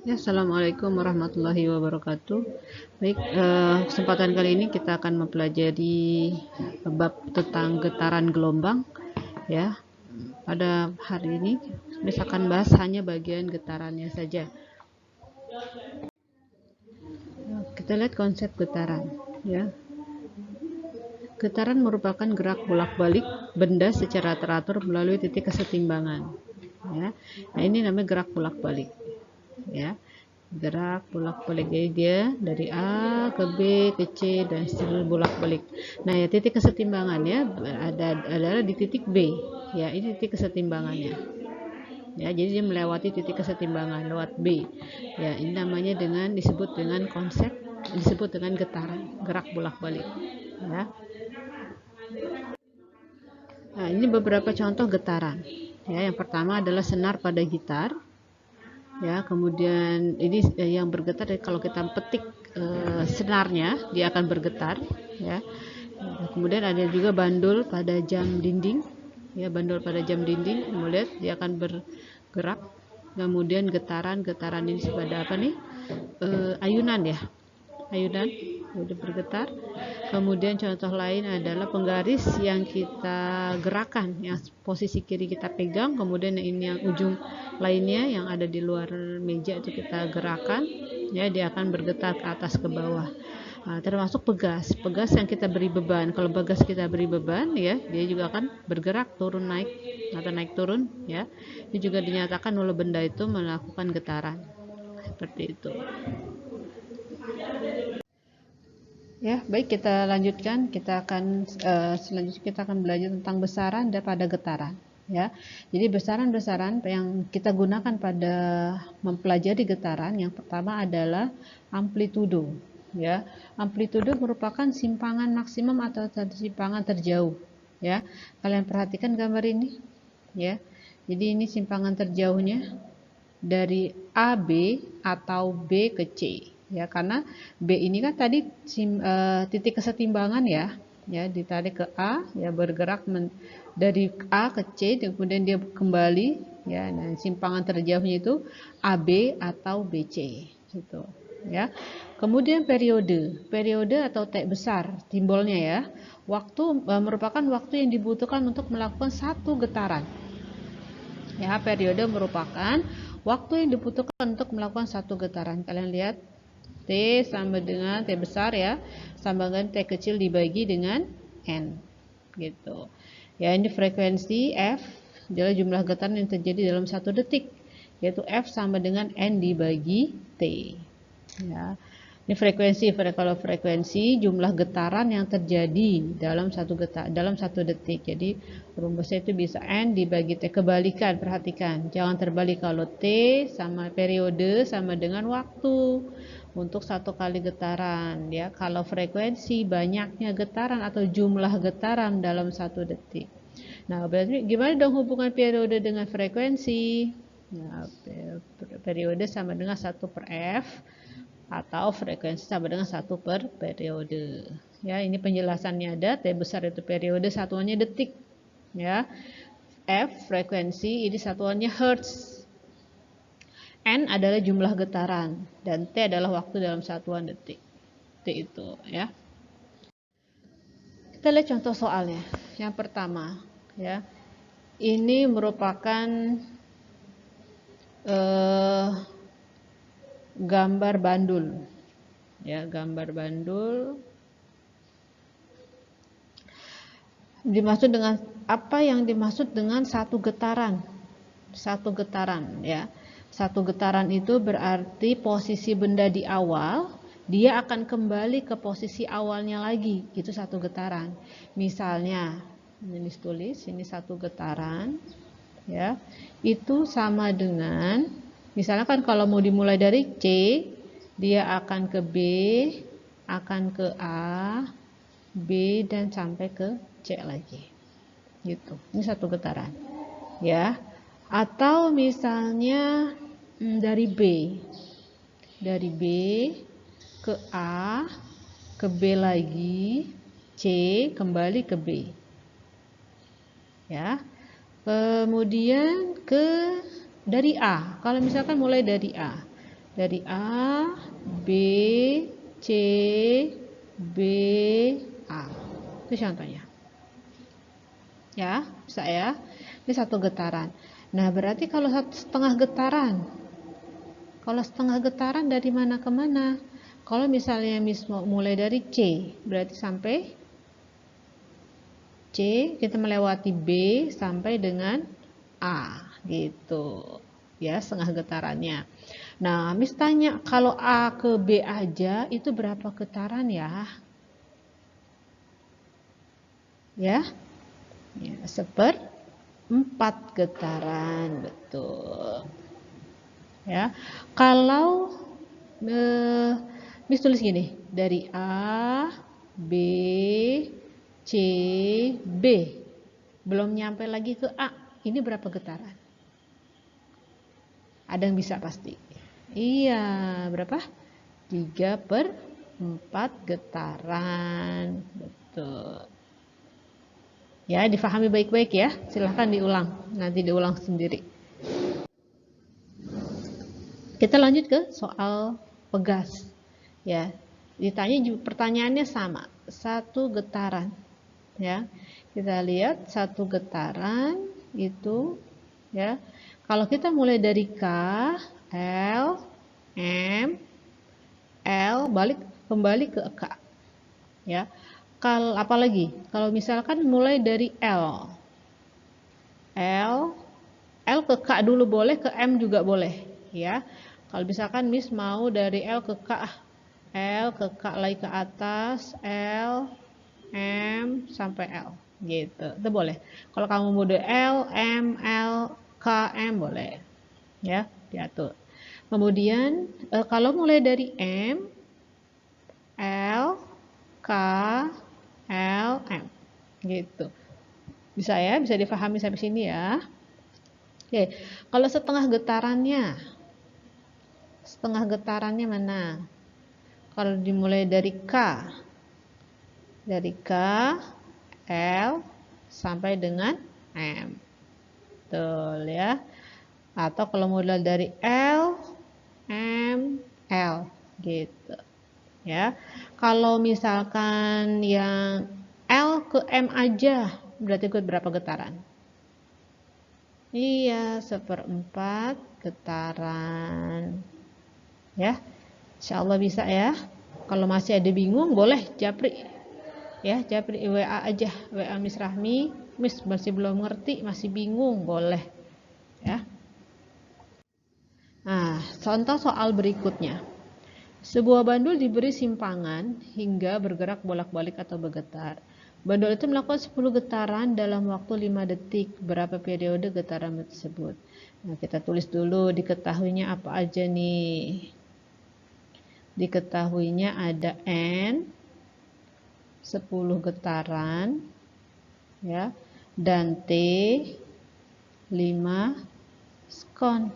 Ya, Assalamualaikum warahmatullahi wabarakatuh. Baik, kesempatan kali ini kita akan mempelajari bab tentang getaran gelombang. Ya, pada hari ini misalkan bahas hanya bagian getarannya saja. Kita lihat konsep getaran. Ya, getaran merupakan gerak bolak-balik benda secara teratur melalui titik kesetimbangan. Ya, nah ini namanya gerak bolak-balik. Ya, gerak bolak-balik, jadi dia dari A ke B ke C dan seterusnya bolak-balik. Nah ya, titik kesetimbangannya adalah di titik B. Ya, ini titik kesetimbangannya. Ya, jadi dia melewati titik kesetimbangan lewat B. Ya, ini namanya disebut dengan konsep, disebut dengan getaran, gerak bolak-balik. Ya. Nah, ini beberapa contoh getaran. Ya, yang pertama adalah senar pada gitar. Ya, kemudian ini yang bergetar kalau kita petik senarnya dia akan bergetar. Ya, kemudian ada juga bandul pada jam dinding. Ya, bandul pada jam dinding, kemudian dia akan bergerak. Kemudian getaran ini pada apa nih, ayunan ya, ayunan udah bergetar. Kemudian contoh lain adalah penggaris yang kita gerakan, yang posisi kiri kita pegang, kemudian ini yang ujung lainnya yang ada di luar meja itu kita gerakan, ya dia akan bergetar ke atas ke bawah. Nah, termasuk pegas yang kita beri beban. Kalau pegas kita beri beban, ya dia juga akan bergerak turun naik atau naik turun, ya. Ini juga dinyatakan oleh benda itu melakukan getaran seperti itu. Ya, baik, kita lanjutkan. Selanjutnya kita akan belajar tentang besaran daripada getaran. Ya, jadi besaran-besaran yang kita gunakan pada mempelajari getaran, yang pertama adalah amplitudo. Ya, amplitudo merupakan simpangan maksimum atau simpangan terjauh. Ya, kalian perhatikan gambar ini. Ya, jadi ini simpangan terjauhnya dari AB atau B ke C. Ya, karena B ini kan tadi titik kesetimbangan ya, ditarik ke A, ya bergerak dari A ke C, kemudian dia kembali, ya. Nah, simpangan terjauhnya itu AB atau BC, gitu, ya. Kemudian periode atau T besar simbolnya ya. Merupakan waktu yang dibutuhkan untuk melakukan satu getaran. Ya, periode merupakan waktu yang dibutuhkan untuk melakukan satu getaran. Kalian lihat T sama dengan T besar ya, sama dengan T kecil dibagi dengan N, gitu. Ya, ini frekuensi F adalah jumlah getaran yang terjadi dalam 1 detik, yaitu F sama dengan N dibagi T. Ya. Ini kalau frekuensi jumlah getaran yang terjadi dalam satu detik. Jadi rumusnya itu bisa N dibagi T. Kebalikan, perhatikan. Jangan terbalik, kalau T sama periode sama dengan waktu untuk satu kali getaran. Ya, kalau frekuensi banyaknya getaran atau jumlah getaran dalam 1 detik. Nah, berarti gimana dong hubungan periode dengan frekuensi? Nah, periode sama dengan 1/F atau frekuensi sama dengan 1/periode. Ya, ini penjelasannya ada. T besar itu periode, satuannya detik. Ya, F frekuensi, ini satuannya hertz. N adalah jumlah getaran dan T adalah waktu dalam satuan detik. T itu ya. Kita lihat contoh soalnya. Yang pertama, ya. Ini merupakan gambar bandul. Ya, gambar bandul. Dimaksud dengan apa yang dimaksud dengan satu getaran? Satu getaran, ya. Satu getaran itu berarti posisi benda di awal, dia akan kembali ke posisi awalnya lagi. Itu satu getaran. Misalnya, ini tulis, ini satu getaran, ya. Itu sama dengan, misalnya kan kalau mau dimulai dari C, dia akan ke B, akan ke A, B, dan sampai ke C lagi. Gitu. Ini satu getaran. Ya. Atau misalnya dari B. Dari B ke A, ke B lagi, C, kembali ke B. Ya. Kemudian dari A. Kalau misalkan mulai dari A. Dari A, B, C, B, A. Itu contohnya. Ya, bisa ya. Ini satu getaran. Nah, berarti kalau setengah getaran. Kalau setengah getaran dari mana ke mana? Kalau misalnya mulai dari C, berarti sampai C, kita melewati B sampai dengan A, gitu. Ya, setengah getarannya. Nah, Miss tanya, kalau A ke B aja, itu berapa getaran ya? Ya, ya, 1/4 getaran, betul. Ya, kalau Miss tulis gini, dari A, B, C, B, belum nyampe lagi ke A, ini berapa getaran? Ada yang bisa pasti? Iya, berapa? 3/4 getaran, betul. Ya, difahami baik-baik ya. Silahkan diulang, nanti diulang sendiri. Kita lanjut ke soal pegas. Ya, ditanya pertanyaannya sama, satu getaran. Ya, kita lihat satu getaran itu, ya. Kalau kita mulai dari K, L, M, L, kembali ke K. Ya, kalau apalagi kalau misalkan mulai dari L, L ke K dulu boleh, ke M juga boleh, ya. Kalau misalkan Miss mau dari L ke K, L ke K lagi ke atas, L, M sampai L, gitu. Itu boleh. Kalau kamu mau dari L, M, L, K, M boleh, ya, diatur. Kemudian kalau mulai dari M, L, K, L, M, gitu. Bisa ya, bisa difahami sampai sini ya. Oke, kalau setengah getarannya mana? Kalau dimulai dari K, L sampai dengan M, betul ya. Atau kalau mulai dari L, M, L, gitu ya. Kalau misalkan yang L ke M aja, berarti ikut berapa getaran? Iya, 1/4 getaran. Ya, insya Allah bisa ya. Kalau masih ada bingung, boleh japri. Ya, japri WA aja, WA Miss Rahmi. Miss masih belum ngerti, masih bingung, boleh. Ya. Nah, contoh soal berikutnya. Sebuah bandul diberi simpangan hingga bergerak bolak-balik atau bergetar. Bandul itu melakukan 10 getaran dalam waktu 5 detik. Berapa periode getaran tersebut? Nah, kita tulis dulu diketahuinya apa aja nih. Diketahuinya ada N 10 getaran ya, dan T 5 sekon.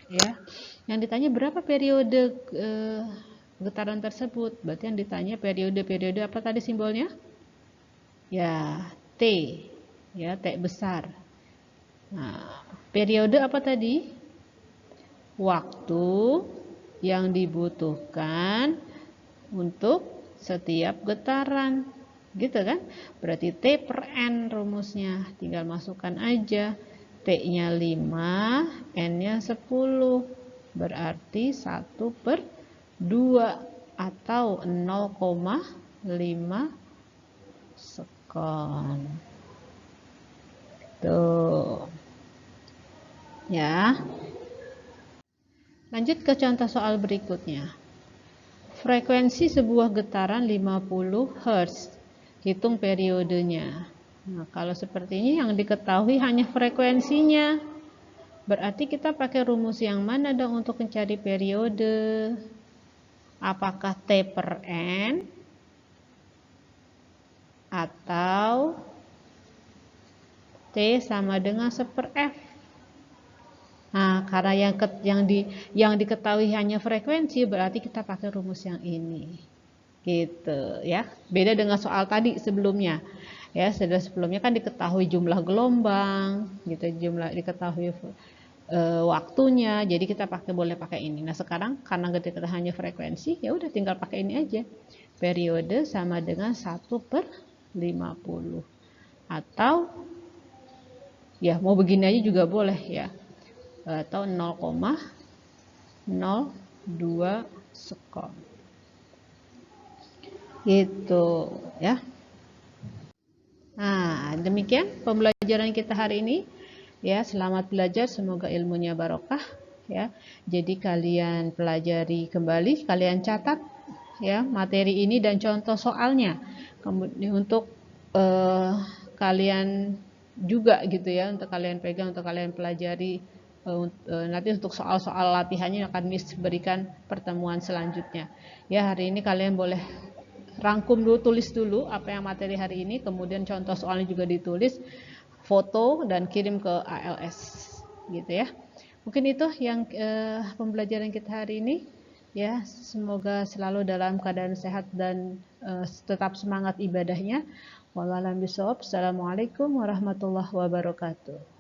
Ya. Yang ditanya berapa periode getaran tersebut? Berarti yang ditanya periode apa tadi simbolnya? Ya, T. Ya, T besar. Nah, periode apa tadi? Waktu yang dibutuhkan untuk setiap getaran. Gitu kan? Berarti T per N rumusnya. Tinggal masukkan aja. T-nya 5, N-nya 10. Berarti 1/2 atau 0,5 sekon. Tuh. Ya. Lanjut ke contoh soal berikutnya. Frekuensi sebuah getaran 50 Hz. Hitung periodenya. Nah, kalau seperti ini yang diketahui hanya frekuensinya. Berarti kita pakai rumus yang mana dong untuk mencari periode? Apakah T per N atau T sama dengan 1/F? Nah, karena yang diketahui hanya frekuensi, berarti kita pakai rumus yang ini. Gitu ya. Beda dengan soal tadi sebelumnya. Ya, sebelumnya kan diketahui jumlah gelombang, gitu, diketahui waktunya, jadi kita boleh pakai ini. Nah sekarang karena kita hanya frekuensi, ya udah tinggal pakai ini aja, periode sama dengan 1/50, atau ya mau begini aja juga boleh ya, atau 0,02 sekon gitu ya. Nah, demikian pembelajaran kita hari ini. Ya, selamat belajar, semoga ilmunya barokah ya. Jadi kalian pelajari kembali, kalian catat ya materi ini dan contoh soalnya. Kemudian untuk kalian juga gitu ya, untuk kalian pegang, untuk kalian pelajari, nanti untuk soal-soal latihannya akan Miss berikan pertemuan selanjutnya. Ya, hari ini kalian boleh rangkum dulu, tulis dulu apa yang materi hari ini, kemudian contoh soalnya juga ditulis, foto dan kirim ke ALS gitu ya. Mungkin itu yang pembelajaran kita hari ini ya. Semoga selalu dalam keadaan sehat dan tetap semangat ibadahnya. Wallahualam bishawab. Assalamualaikum warahmatullahi wabarakatuh.